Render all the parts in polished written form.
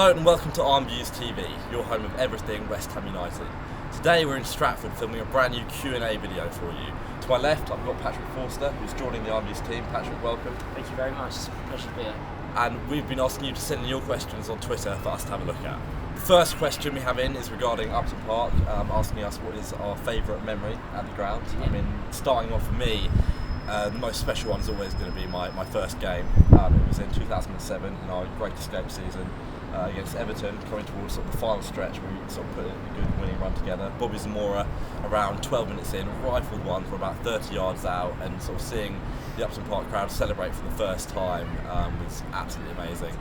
Hello and welcome to Armviews TV, your home of everything West Ham United. Today we're in Stratford filming a brand new Q&A video for you. To my left I've got Patrick Forster, who's joining the Armviews team. Patrick, welcome. Thank you very much, it's a pleasure to be here. And we've been asking you to send in your questions on Twitter for us to have a look at. The first question we have in is regarding Upton Park, asking us what is our favourite memory at the ground. Yeah. I mean, starting off for me, the most special one is always going to be my first game. It was in 2007 in our Great Escape season against Everton, coming towards sort of the final stretch where we sort of put a good winning run together. Bobby Zamora, around 12 minutes in, rifled one from about 30 yards out, and sort of seeing the Upton Park crowd celebrate for the first time was absolutely amazing.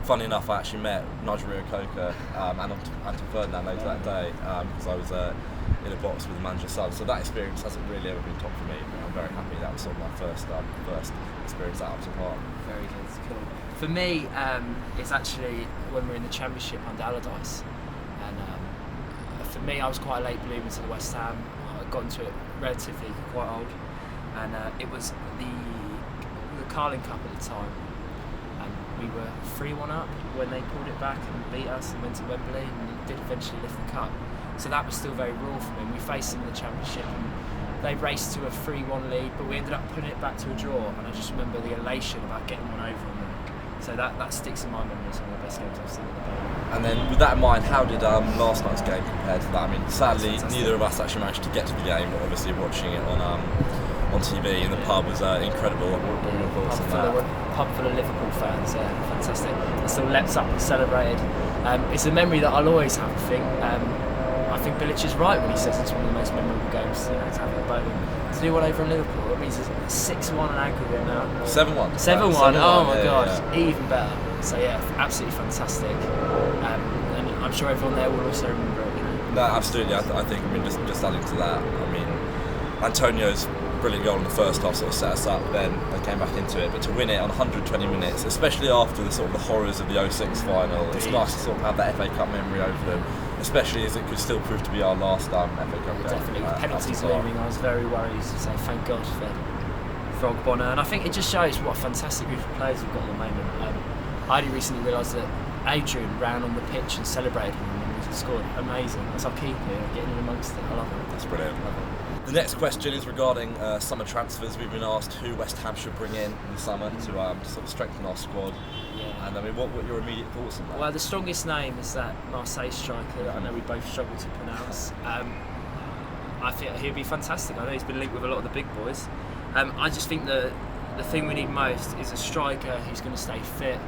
Funny enough, I actually met Nigel Reo-Coker and Anton Ferdinand later that day because I was in a box with the manager's son. So that experience hasn't really ever been top for me. I'm very happy that was sort of my first experience at Upton Park. Very good, cool. For me, it's actually when we were in the Championship under Allardyce. And for me, I was quite a late bloomer to the West Ham. I got into it relatively quite old. And it was the Carling Cup at the time. We were 3-1 up when they pulled it back and beat us and went to Wembley and did eventually lift the cup. So that was still very raw for me. We faced them in the Championship and they raced to a 3-1 lead, but we ended up putting it back to a draw, and I just remember the elation about getting one over on them. So that sticks in my memory as one of the best games I've seen in the game. And then with that in mind, how did last night's game compare to that? I mean, sadly neither of us actually managed to get to the game, but obviously watching it on TV in the pub was incredible. What were your thoughts on that? Pub full of Liverpool fans, yeah, fantastic. They still leapt up and celebrated. It's a memory that I'll always have, I think Bilic is right when he says it's one of the most memorable games, to have at Bowling. To do one over in Liverpool, it means it's 6-1 an aggregate now. 7-1. 7-1, oh my god, yeah. Even better. So yeah, absolutely fantastic. And I'm sure everyone there will also remember it. No, absolutely. I think, just adding to that, Antonio's brilliant goal in the first half sort of set us up, then they came back into it, but to win it on 120 minutes, especially after the horrors of the 06 final, it's nice to sort of have that FA Cup memory over them, especially as it could still prove to be our last FA Cup game. Definitely, with penalties looming, I was very worried to say thank God for Ogbonna, and I think it just shows what a fantastic group of players we've got at the moment. I only recently realised that Adrian ran on the pitch and celebrated when we scored. Amazing. That's our keeper, getting in amongst it. I love it. That's brilliant. The next question is regarding summer transfers. We've been asked who West Ham should bring in the summer to sort of strengthen our squad. Yeah. And what were your immediate thoughts on that? Well, the strongest name is that Marseille striker that I know we both struggle to pronounce. I think he'll be fantastic. I know he's been linked with a lot of the big boys. I just think the thing we need most is a striker who's going to stay fit.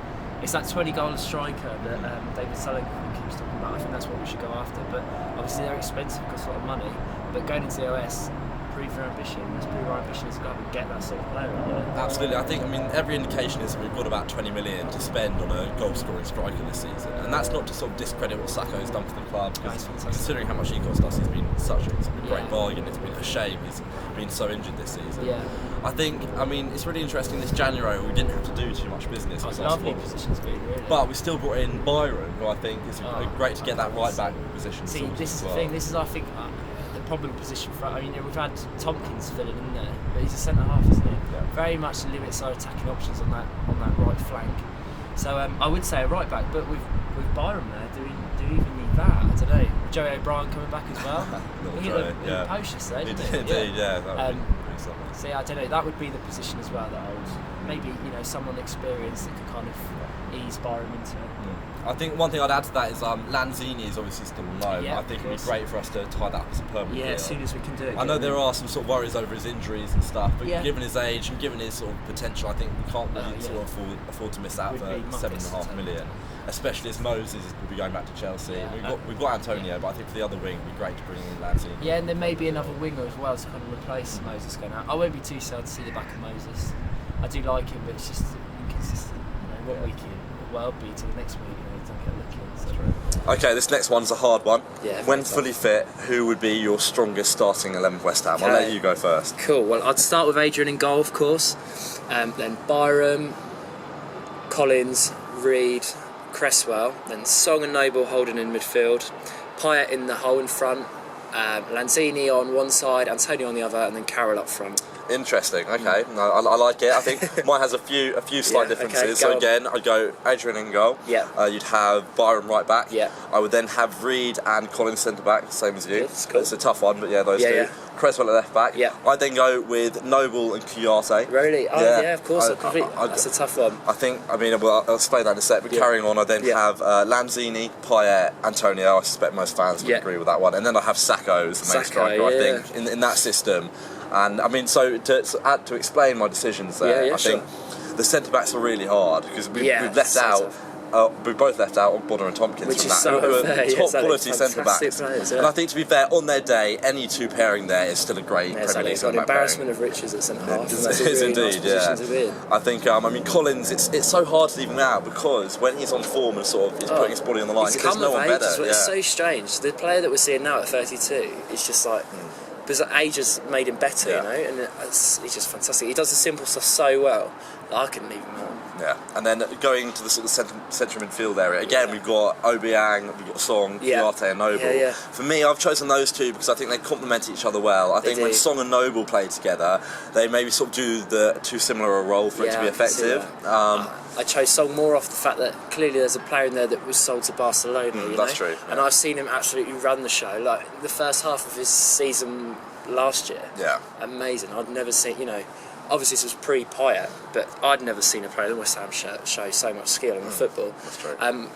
It's that 20-goal striker that David Sullivan keeps talking about. I think that's what we should go after. But obviously they're expensive, cost a lot of money. But going into the OS, prove your ambition. Let's prove our ambition is to go up and get that sort of player. Absolutely. I think, every indication is that we've got about 20 million to spend on a goal-scoring striker this season. And that's not to sort of discredit what Sakho's done for the club, because considering how much he cost us, he's been such a great bargain. It's been a shame he's been so injured this season. Yeah. I think, it's really interesting this January we didn't have to do too much business. It's a lovely position to be, really. But we still brought in Byron, who I think is great to get that right-back position. See, this is the thing, this is, I think, the problem position for. We've had Tompkins filling in there, but he's a centre half, isn't he? Yeah. Very much limits our attacking options on that right flank. So I would say a right back, but with Byron there, do we even need that? I don't know. Joey O'Brien coming back as well. He hit a post yesterday, didn't he? Indeed, yeah. That would be something. So yeah, I don't know. That would be the position as well that I would maybe someone experienced that could kind of ease Byron into it. I think one thing I'd add to that is Lanzini is obviously still on loan. Yeah, I think it'd be great for us to tie that up as a permanent deal. As soon as we can do it. I know there are some sort of worries over his injuries and stuff, but given his age and given his sort of potential, I think we can't really sort of afford to miss out for $7.5 million. Especially as Moses will be going back to Chelsea. Yeah. We've got Antonio, but I think for the other wing, it'd be great to bring in Lanzini. Yeah, and there may be another winger as well to kind of replace Moses going out. I won't be too sad to see the back of Moses. I do like him, but it's just inconsistent. One week it will be to the next week. Don't get lucky. So. Okay, this next one's a hard one. Yeah. When fully fit, who would be your strongest starting 11 West Ham? I'll let you go first. Cool. Well, I'd start with Adrian in goal, of course. Then Byram, Collins, Reed, Cresswell. Then Song and Noble holding in midfield. Payet in the hole in front. Lanzini on one side, Antonio on the other, and then Carroll up front. Interesting. Okay, no, I like it. I think mine has a few slight differences. Okay, so on. again, I'd go Adrian in goal. Yeah. You'd have Byron right back. Yeah. I would then have Reed and Collins centre back, same as you. That's cool. It's a tough one, but yeah, those Yeah, two. yeah. Cresswell at left back. Yeah. I'd then go with Noble and Kouyaté. Really? Oh yeah, of course. That's a tough one. I think, well, I'll explain that in a sec, but carrying on, I then have Lanzini, Payet, Antonio. I suspect most fans would agree with that one. And then I have Sacco as the main striker, I think, in that system. And I mean, so to explain my decisions there, I think the centre-backs are really hard because we've left out. We both left out Bonner and Tompkins Which from is that, so who are unfair, top quality centre-backs. Players, And I think, to be fair, on their day, any two pairing there is still a great Premier League It's got an centre-back embarrassment of riches at centre-half. It is indeed, I think, I mean, Collins, it's so hard to leave him out because when he's on form and sort of he's putting his body on the line, there's no one better. It's so strange. The player that we're seeing now at 32 is just like... Because age has made him better, you know, and he's just fantastic. He does the simple stuff so well that I couldn't leave him out. Yeah, and then going to the sort of central midfield area, again we've got Obiang, we've got Song, Kouyaté and Noble. For me, I've chosen those two because I think they complement each other well. I think when Song and Noble play together, they maybe sort of do the too similar a role for it to be effective. I chose Song more off the fact that clearly there's a player in there that was sold to Barcelona. You know? That's true. And I've seen him absolutely run the show. Like the first half of his season last year. Yeah. Amazing. I'd never seen, you know, obviously this was pre-Payet, but I'd never seen a player in the West Ham show so much skill in the football. That's true.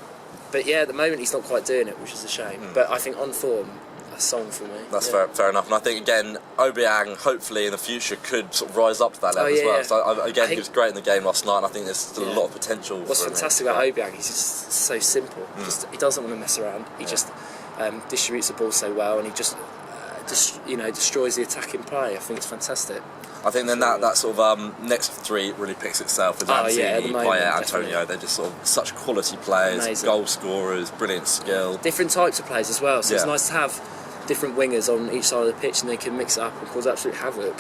But yeah, at the moment he's not quite doing it, which is a shame. But I think on form, a Song for me. That's fair enough. And I think, again, Obiang, hopefully in the future, could sort of rise up to that level as well. So, again, he was great in the game last night, and I think there's still a lot of potential What's for him. fantastic about Obiang, he's just so simple. He doesn't want to mess around. He just distributes the ball so well, and he just destroys the attacking play. I think it's fantastic. I think then that sort of next three really picks itself with Lanzini, Payet, Antonio. They're just sort of such quality players, goal scorers, brilliant skill. Different types of players as well, so it's nice to have different wingers on each side of the pitch and they can mix it up and cause absolute havoc.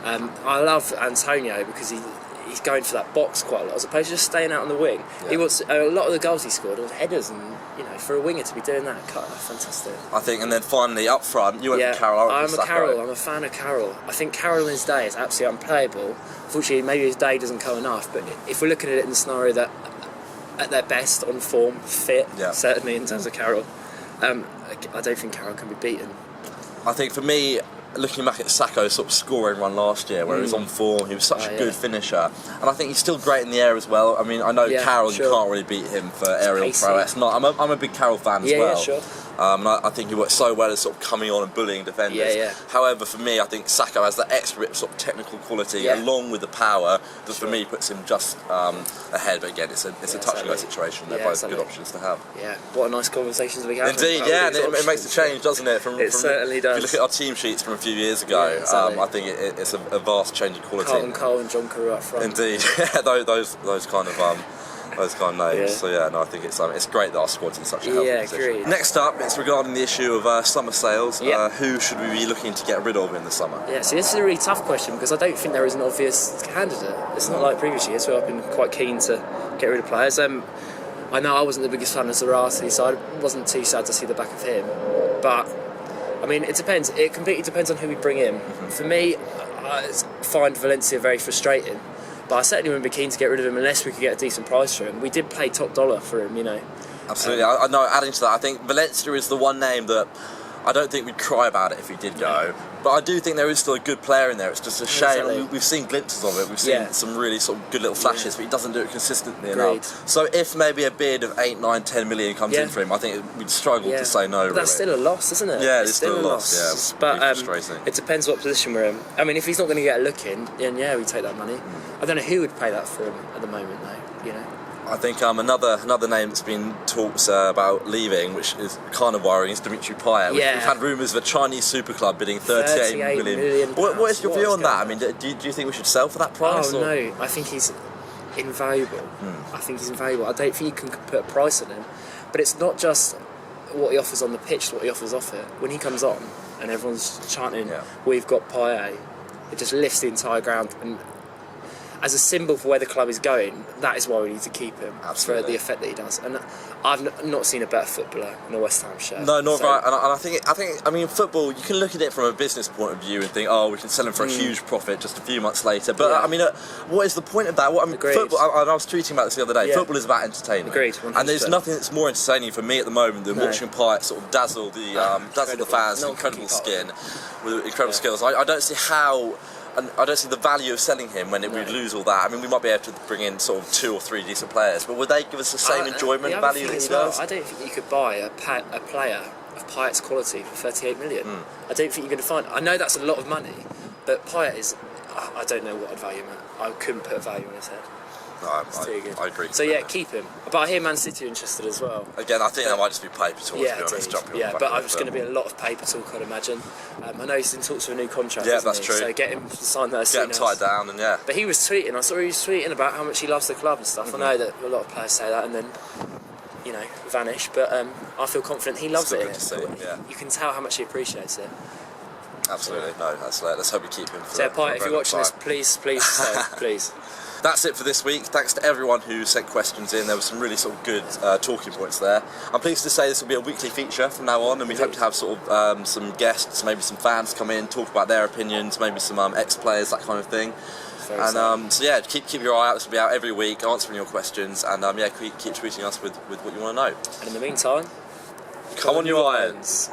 I love Antonio because he's going for that box quite a lot as opposed to just staying out on the wing. He wants a lot of the goals he scored were headers, and you know, for a winger to be doing that, fantastic. I think, and then finally up front, you went for Carroll. I'm a fan of Carroll. I think Carroll in his day is absolutely unplayable. Unfortunately, maybe his day doesn't come enough. But if we're looking at it in the scenario that at their best, on form, fit, certainly in terms of Carroll, I don't think Carroll can be beaten. I think for me, looking back at Sacco's sort of scoring run last year, where he was on form, he was such a good finisher, and I think he's still great in the air as well. I mean, I know Carroll, you can't really beat him for aerial prowess. I'm a big Carroll fan as well. And I think he works so well as sort of coming on and bullying defenders. However, for me, I think Sacco has that extra sort of technical quality along with the power that for me puts him just ahead. But again, it's a touch and go situation. They're both good options to have. Yeah, what a nice conversations we have. Indeed, and it makes a change, doesn't it? It certainly does. If you look at our team sheets from a few years ago, I think it's a vast change in quality. Carlton Cole and John Carew up front. Indeed, those kind of names. So I think it's great that our squad's in such a healthy position. Agreed. Next up, it's regarding the issue of summer sales. Who should we be looking to get rid of in the summer? So this is a really tough question because I don't think there is an obvious candidate. It's not like previous years where I've been quite keen to get rid of players. I know I wasn't the biggest fan of Zarate, so I wasn't too sad to see the back of him. But I mean, it depends. It completely depends on who we bring in. For me, I find Valencia very frustrating. But I certainly wouldn't be keen to get rid of him unless we could get a decent price for him. We did pay top dollar for him, you know. Absolutely. I know, adding to that, I think Valencia is the one name that I don't think we'd cry about it if he did go. But I do think there is still a good player in there. It's just a shame. Exactly. We've seen glimpses of it. We've seen some really sort of good little flashes, but he doesn't do it consistently Agreed. enough. So if maybe a bid of 8, 9, 10 million comes in for him, I think we'd struggle to say no. But that's still a loss, isn't it? Yeah, it's still a loss. Yeah, but it depends what position we're in. I mean, if he's not going to get a look in, then we take that money. I don't know who would pay that for him at the moment, though. You know. I think another name that's been talked about leaving, which is kind of worrying, is Dimitri Payet. We've had rumours of a Chinese super club bidding 38 million. What is your view on that? I mean, do you think we should sell for that price? Oh, no. I think he's invaluable. I think he's invaluable. I don't think you can put a price on him. But it's not just what he offers on the pitch, it's what he offers off it. When he comes on and everyone's chanting, we've got Payet, it just lifts the entire ground. And as a symbol for where the club is going, that is why we need to keep him. Absolutely. For the effect that he does. And I've not seen a better footballer in a West Ham shirt. No, not right. And I mean, football, you can look at it from a business point of view and think, oh, we can sell him for a huge profit just a few months later. But I mean, what is the point of that? Football. And I was tweeting about this the other day. Football is about entertainment. Agreed. 100%. And there's nothing that's more entertaining for me at the moment than watching Payet sort of dazzle the fans with incredible skin, with incredible skills. I don't see how. And I don't see the value of selling him when we lose all that. I mean, we might be able to bring in sort of 2 or 3 decent players, but would they give us the same enjoyment and value that he does? I don't think you could buy a player of Payet's quality for 38 million. I don't think you're going to find. I know that's a lot of money, but Payet is. I don't know what I'd value him at. I couldn't put a value on his head. No, I agree. So yeah, keep him. But I hear Man City are interested as well. Again, I think that might just be paper talk. Yeah, to be honest, but there's going to be a lot of paper talk, I'd imagine. I know he's in talks for a new contract. Yeah, that's true. So get him to sign that as soon as. Get him tied down, and yeah. But he was tweeting. I saw he was tweeting about how much he loves the club and stuff. I know that a lot of players say that and then, vanish. But I feel confident he loves it. You can tell how much he appreciates it. Absolutely. No, let's hope we keep him. So Payet, if you're watching this, please stay, please. That's it for this week. Thanks to everyone who sent questions in. There were some really sort of good talking points there. I'm pleased to say this will be a weekly feature from now on, and we hope to have sort of some guests, maybe some fans come in, talk about their opinions, maybe some ex-players, that kind of thing. So yeah, keep your eye out. This will be out every week, answering your questions, and keep tweeting us with what you want to know. And in the meantime, come on, you Irons.